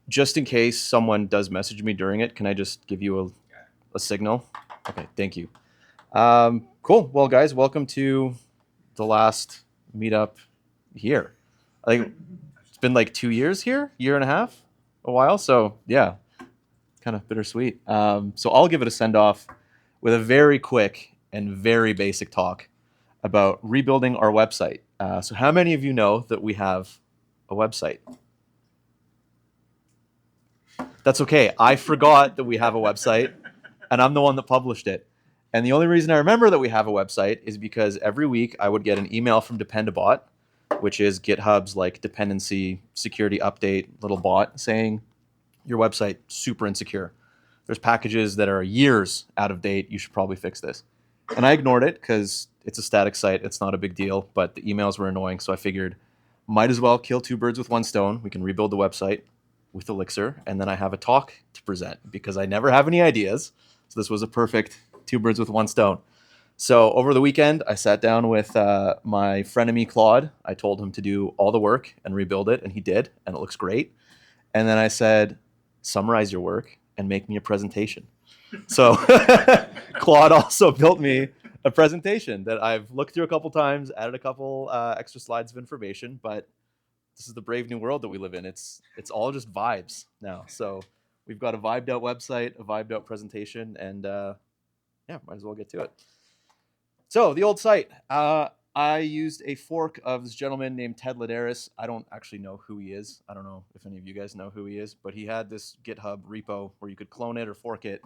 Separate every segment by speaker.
Speaker 1: just in case someone does message me during it, can I just give you a signal? Okay, thank you. Cool. Well, guys, welcome to the last meetup here. I think it's been like 2 years here, year and a half, a while. So yeah, kind of bittersweet. So I'll give it a send off with a very quick and very basic talk about rebuilding our website. So how many of you know that we have a website? That's okay. I forgot that we have a website, and I'm the one that published it. And the only reason I remember that we have a website is because every week I would get an email from Dependabot, which is GitHub's like dependency security update little bot saying your website super insecure. There's packages that are years out of date. You should probably fix this. And I ignored it because it's a static site. It's not a big deal, but the emails were annoying. So I figured might as well kill two birds with one stone. We can rebuild the website with Elixir, and then I have a talk to present because I never have any ideas. So this was a perfect two birds with one stone. So over the weekend, I sat down with my frenemy Claude. I told him to do all the work and rebuild it, and he did, and it looks great. And then I said, summarize your work and make me a presentation. So Claude also built me a presentation that I've looked through a couple times, added a couple extra slides of information, but this is the brave new world that we live in. It's all just vibes now. So we've got a vibed out website, a vibed out presentation, and yeah, might as well get to it. So the old site. I used a fork of this gentleman named Ted Ladaris. I don't actually know who he is. I don't know if any of you guys know who he is, but he had this GitHub repo where you could clone it or fork it,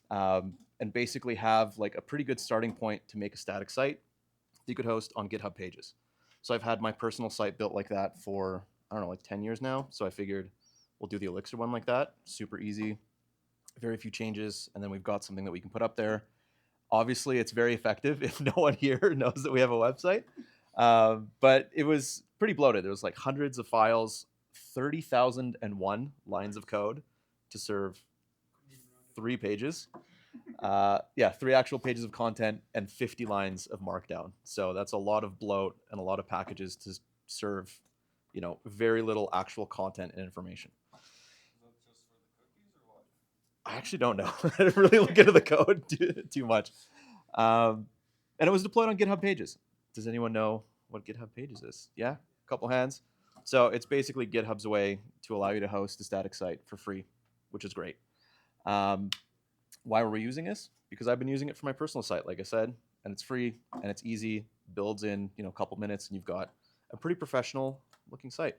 Speaker 1: and basically have like a pretty good starting point to make a static site that you could host on GitHub pages. So I've had my personal site built like that for, I don't know, like 10 years now. So I figured we'll do the Elixir one like that. Super easy, very few changes, and then we've got something that we can put up there. Obviously, it's very effective if no one here knows that we have a website. But it was pretty bloated. There was like hundreds of files, 30,001 lines of code to serve 3 pages. Yeah, 3 actual pages of content and 50 lines of markdown. So that's a lot of bloat and a lot of packages to serve, very little actual content and information. I actually don't know. I didn't really look into the code too much. And it was deployed on GitHub Pages. Does anyone know what GitHub Pages is? Yeah, a couple hands. So it's basically GitHub's way to allow you to host a static site for free, which is great. Why were we using this? Because I've been using it for my personal site, like I said, and it's free and it's easy, builds in a couple minutes, and you've got a pretty professional looking site.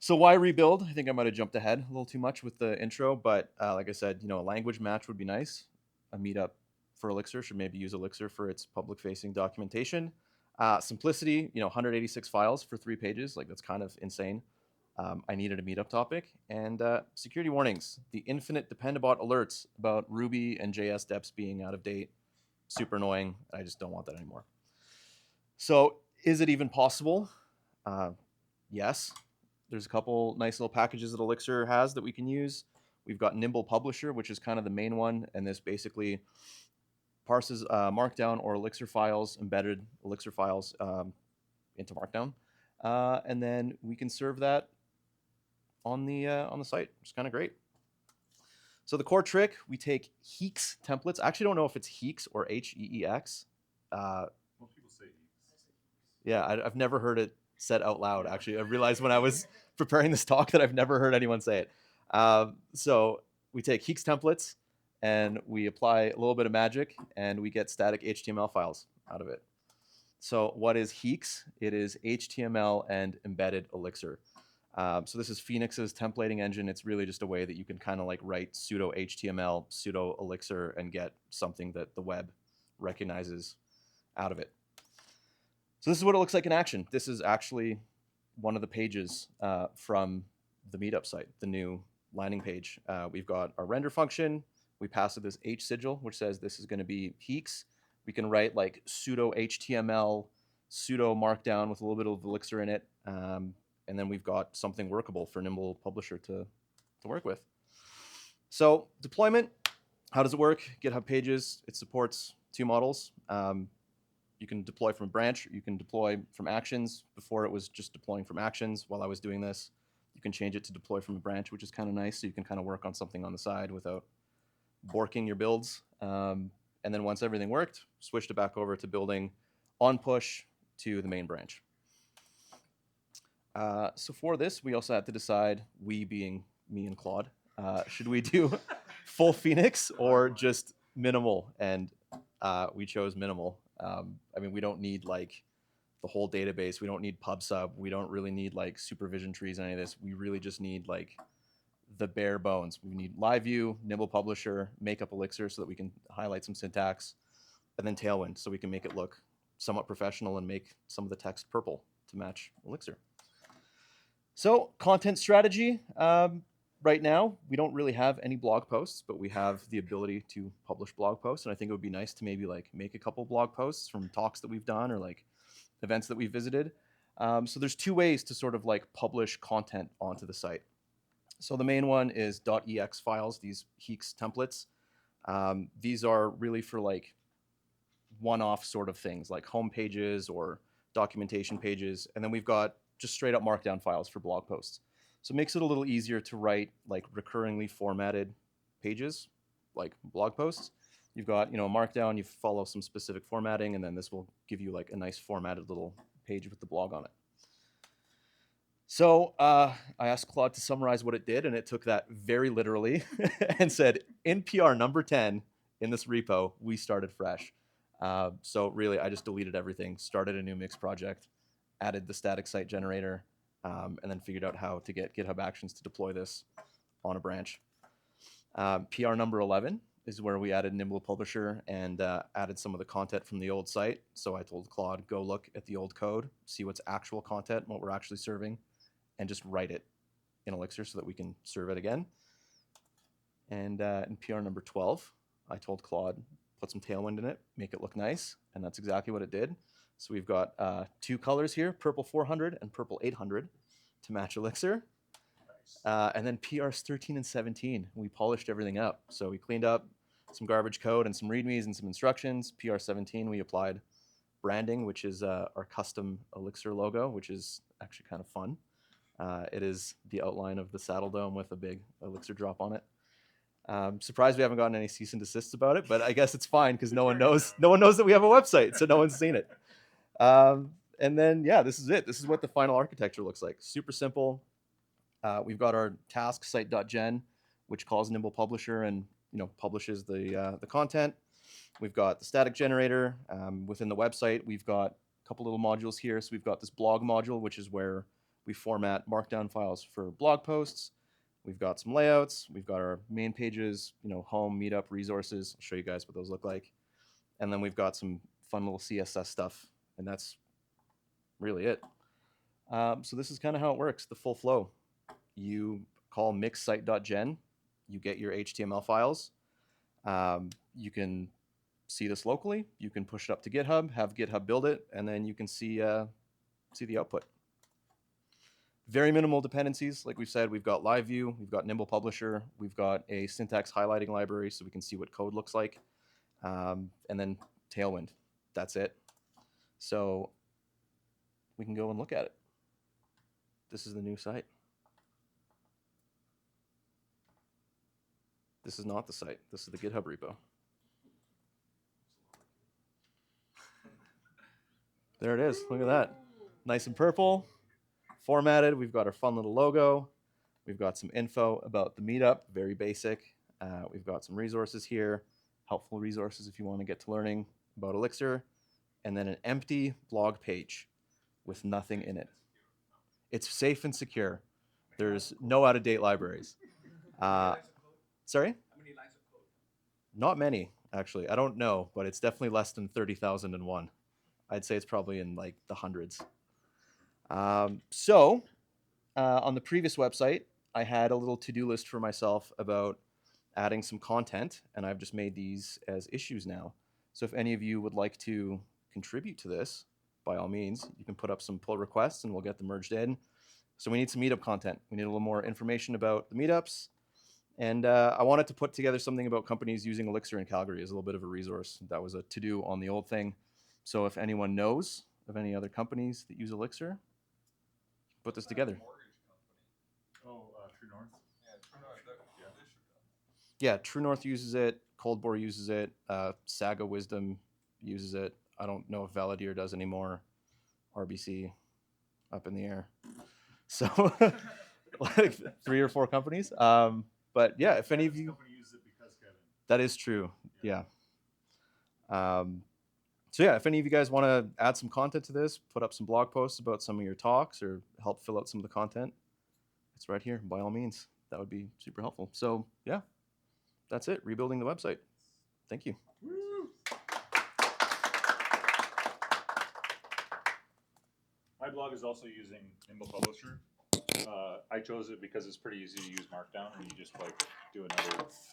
Speaker 1: So why rebuild? I think I might have jumped ahead a little too much with the intro, but like I said, a language match would be nice. A meetup for Elixir should maybe use Elixir for its public-facing documentation. Simplicity, 186 files for 3 pages, like that's kind of insane. I needed a meetup topic. And security warnings, the infinite Dependabot alerts about Ruby and JS deps being out of date. Super annoying. I just don't want that anymore. So is it even possible? Yes. There's a couple nice little packages that Elixir has that we can use. We've got NimblePublisher, which is kind of the main one, and this basically parses Markdown or Elixir files, embedded Elixir files into Markdown, and then we can serve that on the site, which is kind of great. So the core trick, we take Heeks templates. I actually don't know if it's Heeks or Heex.
Speaker 2: Most people say Heeks.
Speaker 1: Yeah, I've never heard it said out loud. Actually, I realized when I was preparing this talk that I've never heard anyone say it. So we take Heeks templates and we apply a little bit of magic and we get static HTML files out of it. So what is Heeks? It is HTML and embedded Elixir. So this is Phoenix's templating engine. It's really just a way that you can kind of like write pseudo HTML, pseudo Elixir, and get something that the web recognizes out of it. So this is what it looks like in action. This is actually one of the pages from the meetup site, the new landing page. We've got our render function. We pass it this H sigil, which says this is going to be Heeks. We can write like pseudo HTML, pseudo Markdown with a little bit of Elixir in it. And then we've got something workable for NimblePublisher to work with. So deployment, how does it work? GitHub Pages, it supports 2 models. You can deploy from a branch, you can deploy from actions. Before it was just deploying from actions while I was doing this. You can change it to deploy from a branch, which is kind of nice. So you can kind of work on something on the side without borking your builds. And then once everything worked, switched it back over to building on push to the main branch. So for this, we also had to decide, we being me and Claude, should we do full Phoenix or just minimal? And we chose minimal. I mean, we don't need like the whole database. We don't need PubSub. We don't really need like supervision trees and any of this. We really just need like the bare bones. We need live view, NimblePublisher, makeup Elixir so that we can highlight some syntax, and then Tailwind so we can make it look somewhat professional and make some of the text purple to match Elixir. So content strategy. Right now, we don't really have any blog posts, but we have the ability to publish blog posts. And I think it would be nice to maybe like make a couple blog posts from talks that we've done or like events that we've visited. So there's two ways to sort of like publish content onto the site. So the main one is .ex files, these Heeks templates. These are really for like one-off sort of things like home pages or documentation pages. And then we've got just straight up markdown files for blog posts. So it makes it a little easier to write like recurringly formatted pages, like blog posts. You've got, markdown, you follow some specific formatting, and then this will give you like a nice formatted little page with the blog on it. So I asked Claude to summarize what it did, and it took that very literally and said, in PR number 10 in this repo, we started fresh. So really, I just deleted everything, started a new mix project, added the static site generator, and then figured out how to get GitHub Actions to deploy this on a branch. PR number 11 is where we added NimblePublisher and added some of the content from the old site. So I told Claude, go look at the old code, see what's actual content, what we're actually serving, and just write it in Elixir so that we can serve it again. And in PR number 12, I told Claude, put some Tailwind in it, make it look nice, and that's exactly what it did. So we've got two colors here, purple 400 and purple 800 to match Elixir. And then PRs 13 and 17, we polished everything up. So we cleaned up some garbage code and some readmes and some instructions. PR 17, we applied branding, which is our custom Elixir logo, which is actually kind of fun. It is the outline of the saddle dome with a big Elixir drop on it. Surprised we haven't gotten any cease and desists about it, but I guess it's fine because no one knows that we have a website, so no one's seen it. And then, yeah, this is it. This is what the final architecture looks like. Super simple. We've got our task site.gen, which calls NimblePublisher and publishes the content. We've got the static generator. Within the website, we've got a couple little modules here. So we've got this blog module, which is where we format markdown files for blog posts. We've got some layouts. We've got our main pages, home, meetup, resources. I'll show you guys what those look like. And then we've got some fun little CSS stuff, and that's really it. So this is kind of how it works, the full flow. You call mixsite.gen, you get your HTML files. You can see this locally. You can push it up to GitHub, have GitHub build it, and then you can see the output. Very minimal dependencies. Like we've said, we've got live view, we've got NimblePublisher, we've got a syntax highlighting library so we can see what code looks like, and then Tailwind. That's it. So we can go and look at it. This is the new site. This is not the site. This is the GitHub repo. There it is. Look at that. Nice and purple. Formatted. We've got our fun little logo. We've got some info about the meetup. Very basic. We've got some resources here. Helpful resources if you want to get to learning about Elixir. And then an empty blog page with nothing in it. It's safe and secure. There's no out-of-date libraries. Sorry? How many lines of code? Not many, actually. I don't know, but it's definitely less than 30,001. I'd say it's probably in like the hundreds. So on the previous website, I had a little to-do list for myself about adding some content, and I've just made these as issues now. So if any of you would like to contribute to this, by all means, you can put up some pull requests and we'll get them merged in. So we need some meetup content. We need a little more information about the meetups. And I wanted to put together something about companies using Elixir in Calgary as a little bit of a resource. That was a to-do on the old thing. So if anyone knows of any other companies that use Elixir, put this together.
Speaker 2: Yeah, they should go.
Speaker 1: Yeah, True North uses it. Cold Bore uses it. Saga Wisdom uses it. I don't know if Valadier does anymore. RBC, up in the air. So, like 3 or 4 companies. But yeah, if any of
Speaker 2: Kevin's
Speaker 1: you,
Speaker 2: company uses it because Kevin.
Speaker 1: that is true. Yeah. So yeah, if any of you guys want to add some content to this, put up some blog posts about some of your talks, or help fill out some of the content, it's right here. By all means, that would be super helpful. So yeah, that's it. Rebuilding the website. Thank you.
Speaker 2: Woo! My blog is also using NimblePublisher. I chose it because it's pretty easy to use Markdown, and you just like do another